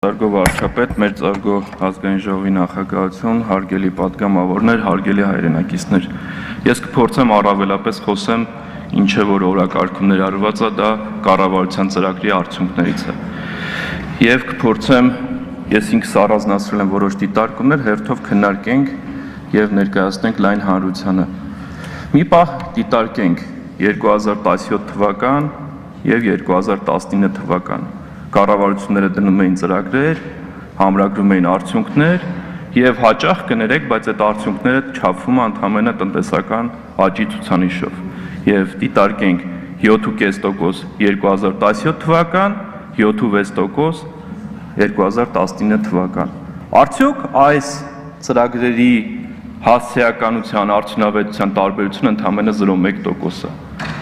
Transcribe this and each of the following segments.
Զարգո վարչապետ, մեր Զարգո ազգային ժողովի նախագահություն, հարգելի պատգամավորներ, հարգելի հայրենակիցներ։ Ես կփորձեմ առավելապես խոսեմ ինչ է որ օրակարգում ներառված է, դա կառավարության ծրագրի արդյունքներից է։ Եվ կփորձեմ, ես ինքս առանձնացրել եմ որոշ դիտարկումներ, հերթով քննարկենք եւ ներկայացնենք լայն հանրությանը։ Մի պահ դիտարկենք 2017 թվական եւ 2019 թվական։ Կառավարությունները դնում էին ծրագրեր, համրագրում էին արդյունքներ եւ հաճախ կներեք, բայց այդ արդյունքները չափվում են ընդհանրապես տնտեսական աճի ցուցանիշով։ Եվ դիտարկենք 7.5% 2017 թվական, 7.6% 2019 թվական։ Արդյոք այս ծրագրերի հասարակականության արդյունավետության տարբերությունը ընդհանրապես 0.1% է։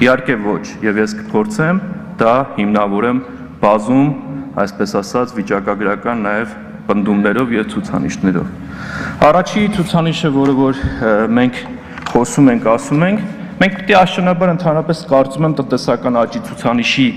Իհարկե ոչ, եւ ես կփորձեմ դա հիմնավորեմ բազում, այսպես ասած, վիճակագրական նաև պնդումներով եւ ցուցանիշներով։ Առաջի ցուցանիշը, որը որ մենք խոսում ենք, ասում ենք, մենք պետք է աշնանաբար ընդհանրապես կարծում եմ տնտեսական աճի ցուցանիշի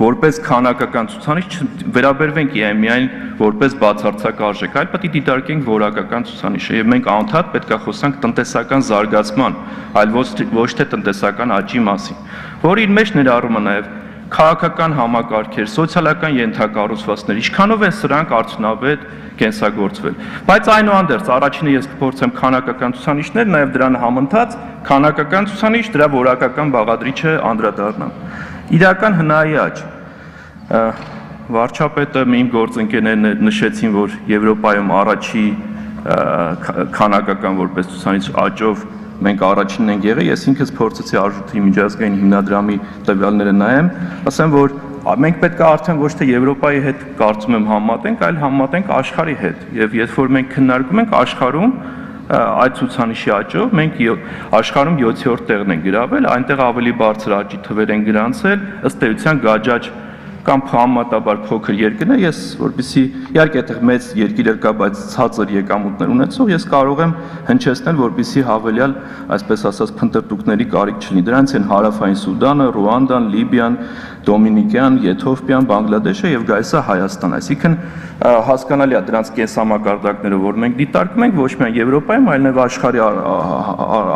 որպես քանակական ցուցանիշ վերաբերվենք միայն որպես բացարձակ արժեք, այլ պետք է դիտարկենք որակական ցուցանիշը եւ մենք անդադ պետք է խոսանք տնտեսական զարգացման, այլ ոչ թե տնտեսական աճի մասին, որը իր մեջ ներառում է նաև քաղաքական համակարգեր, սոցիալական ենթակառուցվածքներ, ինչքանով են սրանք արդյունավետ կենսագործվել։ Բայց այնուհանդերձ առաջինը ես կփորձեմ քանակական ցուցանիշներ, նաև դրան համընթաց քանակական ցուցանիշ, դրա որակական բաղադրիչը անդրադառնամ։ Իրական հնայի աճ։ Վարչապետը իմ գործընկերներն նշեցին, որ Եվրոպայում առաջի քանակական որպես ցուցանիշ աճով մենք առաջինն ենք եղել, ես ինքս փորձեցի արժույթի միջազգային հիմնադրամի տվյալները նայեմ, ասեմ, որ մենք պետք է արդեն ոչ թե Եվրոպայի հետ կարծում եմ համատենք, այլ համատենք աշխարհի հետ։ Եվ երբ որ մենք քննարկում ենք աշխարհում այդ ցուցանիշի աճով, մենք աշխարհում 7-րդ տեղն ենք գրավել, այնտեղ ավելի բարձր աճի թվեր են գրանցել, ըստ էության գաճաճ կամ համեմատաբար փոքր երկրն է, ես որպեսզի իհարկե այդտեղ մեծ երկիրեր կա, բայց ցածր եկամուտներ ունեցող, ես կարող եմ հնչեցնել, որպեսզի հավելյալ, այսպես ասած, փնտրտուքների կարիք չլինի։ Դրանց են Հարավային Սուդանը, Ռուանդան, Լիբիան, Դոմինիկան, Եթովպիան, Բանգլադեշը եւ գայսը Հայաստան։ Այսինքն հասկանալի է դրանց կենսամակարդակները, որ մենք դիտարկում ենք ոչ միայն Եվրոպայում, այլ նաեւ աշխարհի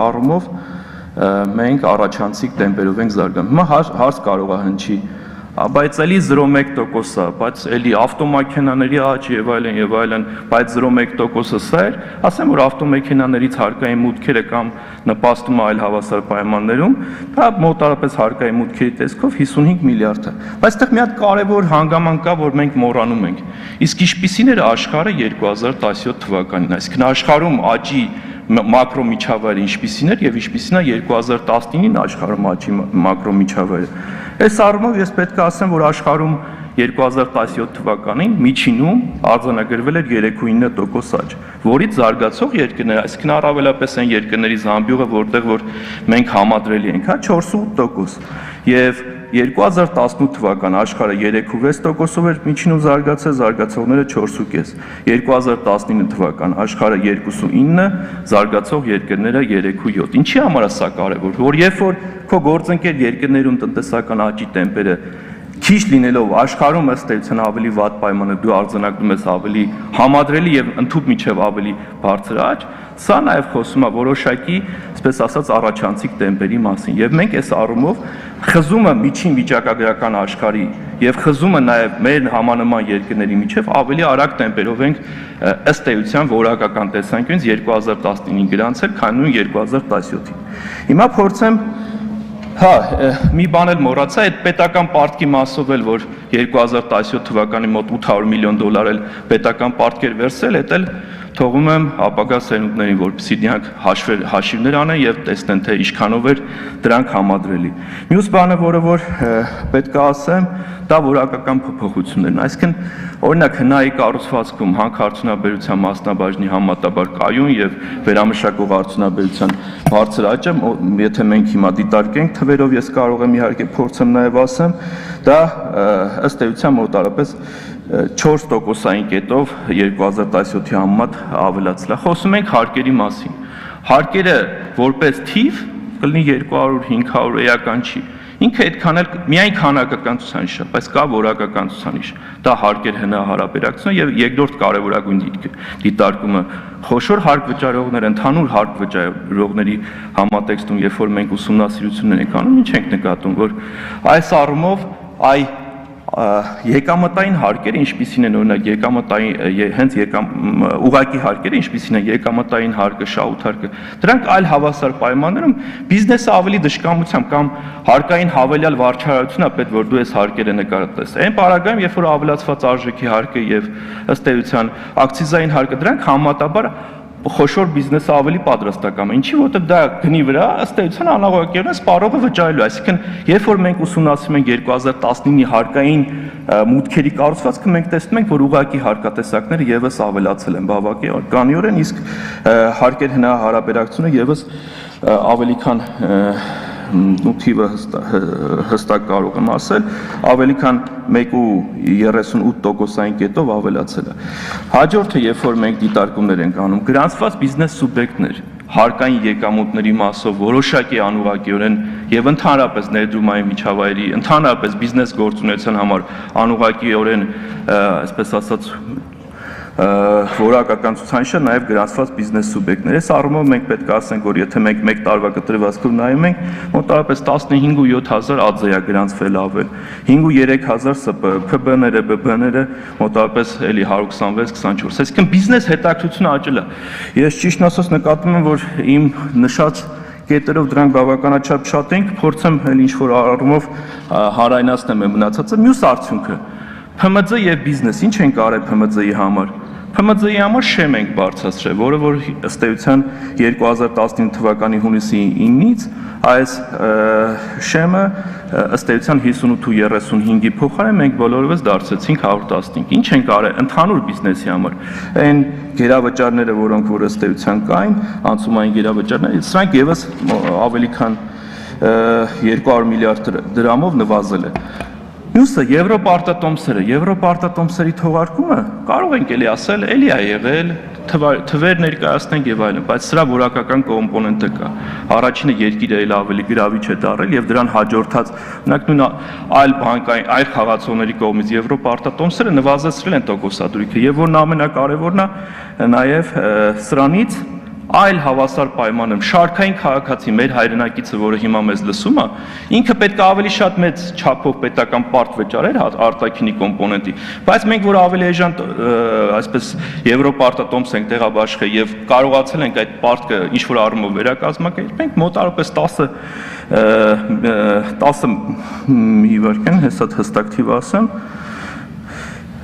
առումով մենք առաջանցիկ տեմպերով ենք զարգանում։ Հիմա հարց կարող է հնչի, բայց էլի 0.1% է, բայց էլի ավտոմեքենաների աճ եւ այլն, բայց 0.1%-ը սա էր, ասեմ, որ ավտոմեքենաներից հարկային մուտքերը կամ նպաստում այլ հավասար պայմաններում, դա մոտարապես հարկային մուտքերի տեսքով 55 միլիարդ է։ Բայց այդտեղ մի հատ կարևոր հանգամանք կա, որ մենք մոռանում ենք։ Իսկ ինչպիսին էր աշխարհը 2017 թվականին, այսինքն աշխարհում աճի մակրո միջավայրը ինչպիսին էր եւ ինչպիսին է 2019-ին աշխարհում աճի մակրո միջավայրը։ Այս առումով ես պետք է ասեմ, որ աշխարհում 2017 թվականին միջինում արձանագրվել էր 3.9% աճ, որից զարգացող երկրներ, այսինքն առավելապես այն երկրների զամբյուղը, որտեղ որ մենք համադրելի ենք, 4.8%, եւ 2018 թվական աշխարհը 3.6%-ով էր միջինում զարգացել, զարգացողները 4.5, 2019 թվական աշխարհը 2.9, զարգացող երկրները 3.7։ Ինչի համար է սա կարևոր, որ երբ որ քո գործընկեր երկրներում տնտեսական աճի տեմպերը քիչ լինելով աշխարհում ըստ էության ավելի վատ պայմաններ դու արձանագրում ես ավելի համադրելի եւ ընդհանուր միջև ավելի բարձր աճ, սա նաեւ խոսում է որոշակի, այսպես ասած, առաջանցիկ տեմպերի մասին։ Եվ մենք այս առումով խզումը միջին վիճակագրական աշխարհի եւ խզումը նաեւ մեր համանման երկրների միջև ավելի արագ տեմպերով ենք ըստ էության որակական տեսանկյունից 2019-ին գրանցել, քան նույն 2017-ին։ Հիմա փորձեմ մի բան էլ մոռացա, այդ պետական պարտքի մասով էլ, որ 2017 թվականի մոտ 800 միլիոն դոլար էլ պետական պարտքեր վերցրել, այդ էլ թողում եմ ապագա սերունդներին, որպեսզի դրանք հաշիվներ անեն եւ տեսնեն, թե ինչքանով էր դրանք համադրելի։ Մյուս բանը, որը որ պետք է ասեմ, դա որակական փոփոխություններն, այսինքն օրինակ հնայի կառուցվածքում հանքարդյունաբերության մասնաբաժնի համատաբար կայուն եւ վերամշակող արդյունաբերության բարձր աճը, եթե մենք հիմա դիտարկենք թվերով, ես կարող եմ իհարկե փորձեմ նաեւ ասեմ, դա ըստ էության մոտարապես 4%-ային կետով 2017-ի համեմատ ավելացել է։ Խոսում ենք հարկերի մասին։ Հարկերը որպես թիվ կլինի 200-500 էական չի։ Ինքը այդքան էլ միայն քանակական ցուցանիշ է, բայց կա որակական ցուցանիշ։ Դա հարկեր հնարավորություն եւ երկրորդ կարևորագույն դիտարկումը խոշոր հարկ վճարողներ, ընդհանուր հարկ վճարողների համատեքստում, երբ որ մենք ուսումնասիրություններ ենք անում, ինչ ենք նկատում, որ այս առումով եկամտային հարկերը, ինչպիսին են օրինակ հենց ուղղակի հարկերը, ինչպիսին են եկամտային հարկը, շահութարկը, դրանք այլ հավասար պայմաններում բիզնեսը ավելի դժկամությամբ կամ հարկային հավելյալ վարչարարությունն է պետք որ դու այս հարկերը նկատես։ Այն պարագայում, երբ որ ավելացված արժեքի հարկը եւ ըստ էության ակցիզային հարկը, դրանք համատաբար խոշոր բիզնեսը ավելի պատրաստական է։ Ինչի, որովհետև դա գնի վրա ըստ էության անաղոյակերն սպառողը վճարելու, այսինքն երբ որ մենք ուսումնասիրում ենք 2019-ի հարկային մուտքերի կառուցվածքը, մենք տեսնում ենք, որ ուղղակի հարկատեսակները եւս ավելացել են բավականորեն, իսկ հարկեր հնարավորությունը եւս ավելի քան ու թիվը հստակ կարող եմ ասել, ավելի քան 1.38%-ային կետով ավելացել է։ Հաջորդը, երբ որ մենք դիտարկումներ ենք անում, գրանցված բիզնես սուբյեկտներ հարկային եկամուտների մասով որոշակի անուղղակիորեն եւ ընդհանրապես ներդրումային միջավայրի, ընդհանրապես բիզնես գործունեության համար անուղղակիորեն, այսպես ասած, որակական ցուցանիշը նաև գրանցված բիզնես սուբյեկտներ։ Այս առումով մենք պետք է ասենք, որ եթե մենք մեկ տարվա կտրվածքով նայում ենք, մոտավորապես 15,000 ԱԶ-ը գրանցվել ավել, 5,300 ՍՊ, ՓԲ-ները, ԲԲ-ները մոտավորապես էլի 126-24։ Այսինքն բիզնես հետաքրքրությունը աճել է։ Ես ճիշտն ասած նկատում եմ, որ իմ նշած կետերով դրանք բավականաչափ շատ ենք, փորձեմ էլ ինչ-որ առումով հարայնացնեմ մնացածը։ Մյուս արդյունքը ՓՄԾ եւ բիզնես, ինչ ենք արել ՓՄԾ-ի համար։ ՓՄԾ-ի համար շեմ ենք բարձրացրել, որը որ ըստ էության 2019 թվականի հունիսի 9-ից այս շեմը ըստ էության 58.35-ի փոխարեն մենք բոլորովս դարձրեցինք 115։ Ինչ ենք արել ընդհանուր բիզնեսի համար։ Այն գերավճարները, որոնք որ ըստ էության կային, անցումային գերավճարները, սրանք եւս ավելի քան 200 միլիարդ դրամով նվազել է։ Մյուսը Եվրոպարտատոմսերի թողարկումը կարող ենք էլի ասել, էլի է եղել, թվեր ներկայացնենք եւ այլն, բայց սրա որակական կոմպոնենտը կա։ Առաջինը երկիրը էլ ավելի գրավիչ է դարել եւ դրան հաջորդած օրինակ նույն այլ բանկային, այլ խաղացողների կողմից Եվրոպարտատոմսերը նվազեցրել են տոկոսադրույքը եւ որն ամենակարևորն է նաեւ սրանից այլ հավասար պայմանում շարքային քաղաքացի մեր հայրենակիցը, որը հիմա մեզ լսում է, ինքը պետք է ավելի շատ մեծ չափով պետական պարտ վճարեր արտաքինի կոմպոնենտի, բայց մենք որ ավելի էժան այսպես Եվրոպարտատոմս ենք տեղաբաշխել եւ կարողացել ենք այդ պարտքը ինչ որ առումով վերակազմակերպենք, մոտավորապես 10 մի վարքան, հեսա հստակ թիվ ասեմ,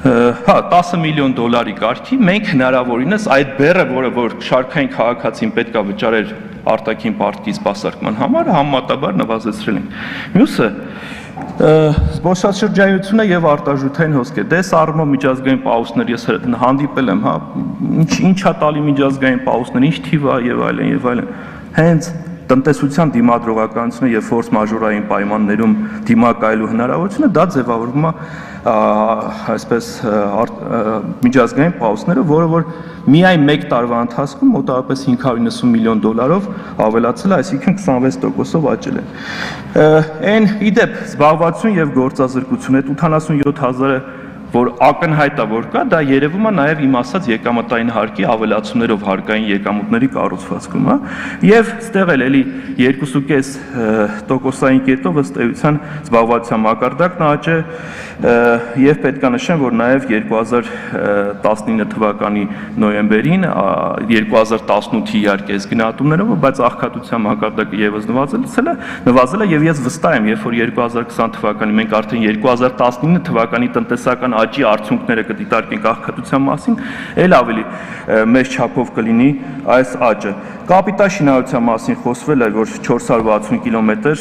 10 միլիոն դոլարի կարգի մենք հնարավորինս այդ բեռը, որ շարքային քաղաքացին պետք է վճարեր արտաքին պարտքի սպասարկման համար, համեմատաբար նվազեցրել ենք։ Մյուսը զբոսաշրջայությունը եւ արտարժութային հոսքեր։ Դες առումով միջազգային պաուսներ ես հանդիպել եմ, ինչա տալի միջազգային պաուսներ, ինչ թիվ է եւ այլն։ Հենց տնտեսության դիմադրողականությունը եւ ֆորս մաժորային պայմաններում դիմակայելու հնարավորությունը դա ձևավորվում է այսպես միջազգային պաուսները, որը որ միայն 1 տարվա ընթացքում մոտավորապես 590 միլիոն դոլարով ավելացել է, այսինքն 26%-ով աճել է։ Այն իդեպ զբաղվածություն եւ գործազրկություն այդ 87,000-ը որ ակնհայտ է որ կա, դա երևում է նաև իմ ասած եկամտային հարկի ավելացումներով հարկային եկամուտների կառուցվածքում, հա, եւ ստեղ էլի 2.5%-ային կետով ըստ էության զբաղվածության մակարդակն աճ է եւ պետք է նշեմ, որ նաև 2019 թվականի նոյեմբերին 2018-ի իհարկե այս գնահատումներով, բայց աղքատության մակարդակը եւս նվազել է եւ ես վստահ եմ, երբ որ 2020 թվականի մենք արդեն 2019 թվականի տնտեսական աճի արդյունքները կդիտարկենք աղքատության մասին, էլ ավելի մեծ չափով կլինի այս աճը։ Կապիտալ շինարարության մասին խոսվել է, որ 460 կիլոմետր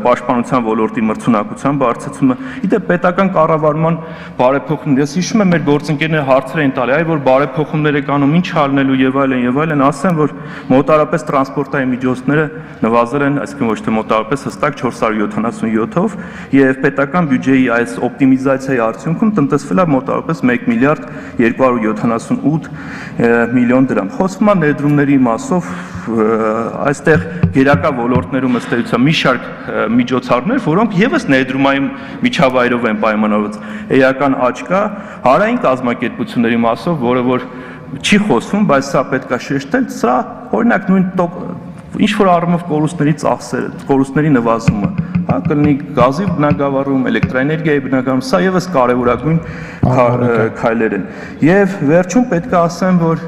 պաշտպանության ոլորտի մրցունակության բարձրացումը, իդեպ պետական կառավարման բարեփոխումներ, ես հիշում եմ մեր գործընկերները հարցեր էին տալի, այ որ բարեփոխումներ եք անում, ինչ ալնելու եւ այլն, ասեմ, որ մոտարապես տրանսպորտային միջոցները նվազել են, այսինքն ոչ թե մոտարապես հստակ 477-ով եւ պետական բյուջեի այս օպտիմիզացիայի արդյունքում լուծվել է մոտավորապես 1 միլիարդ 278 միլիոն դրամ։ Խոսվում է ներդրումների մասով, այստեղ գերակա ոլորտներում ըստ էության մի շարք միջոցառումներ, որոնք եւս ներդրումային միջավայրով են պայմանավորված։ Էական աճ կա հարային կազմակերպությունների մասով, որը որ չի խոսվում, բայց սա պետք է շեշտել, սա օրինակ նույն ինչ որ առումով կորուստների ծախսերը, կորուստների նվազումը, հա, կլինի գազի բնագավառում, էլեկտրաէներգիայի բնագավառում, սա եւս կարևորագույն քայլեր են։ Եվ վերջում պետք է ասեմ, որ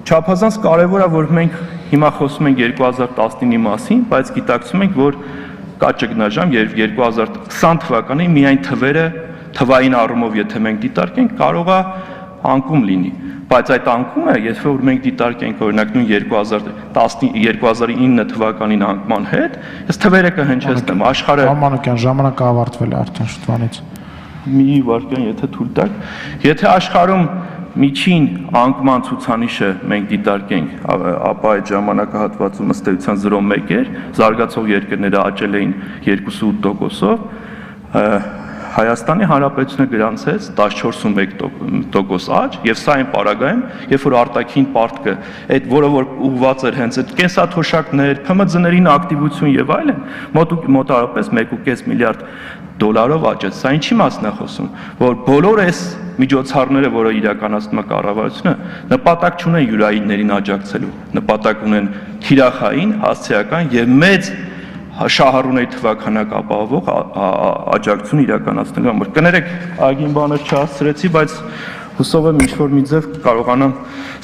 չափազանց կարևոր է, որ մենք հիմա խոսում ենք 2019-ի մասին, բայց գիտակցում ենք, որ կա ճգնաժամ, երբ 2020 թվականին միայն թվերը թվային առումով եթե մենք դիտարկենք, կարող է անկում լինի, բայց այդ անկումը, եթե որ մենք դիտարկենք օրինակ նույն 2009 թվականին անկման հետ, ես թվերը կհնչեցնեմ, աշխարհը Մանուկյան, ժամանակը ավարտվել է արդեն շուտվանից։ Մի վայրկյան, եթե թույլ տաք, եթե աշխարհում միջին անկման ցուցանիշը մենք դիտարկենք, ապա այդ ժամանակահատվածում ըստ էության 0.1 էր, զարգացող երկրները աճել էին 2.8%-ով, Հայաստանի Հանրապետությունը գրանցեց 14.1% աճ, եւ սա այն պարագայում, երբ որ արտաքին պարտքը, այդ որը որ ուղղված էր հենց այդ կենսաթոշակներ, ՓՄԶ-ներին ակտիվություն եւ այլն, մոտավորապես 1.5 միլիարդ դոլարով աճեց։ Սա ինչի մասն է խոսում, որ բոլոր այս միջոցառումները, որը իրականացնում է կառավարությունը, նպատակ չունեն յուրայիններին աջակցելու, նպատակ ունեն թիրախային, հասցեական եւ մեծ շահառուների թվաքանակ ապահովող աջակցություն իրականացնելու համար։ Կներեք, այգին բանը չհասցրեցի, բայց հուսով եմ ինչ-որ մի ձև կարողանամ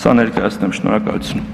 սա ներկայացնեմ։ Շնորհակալություն։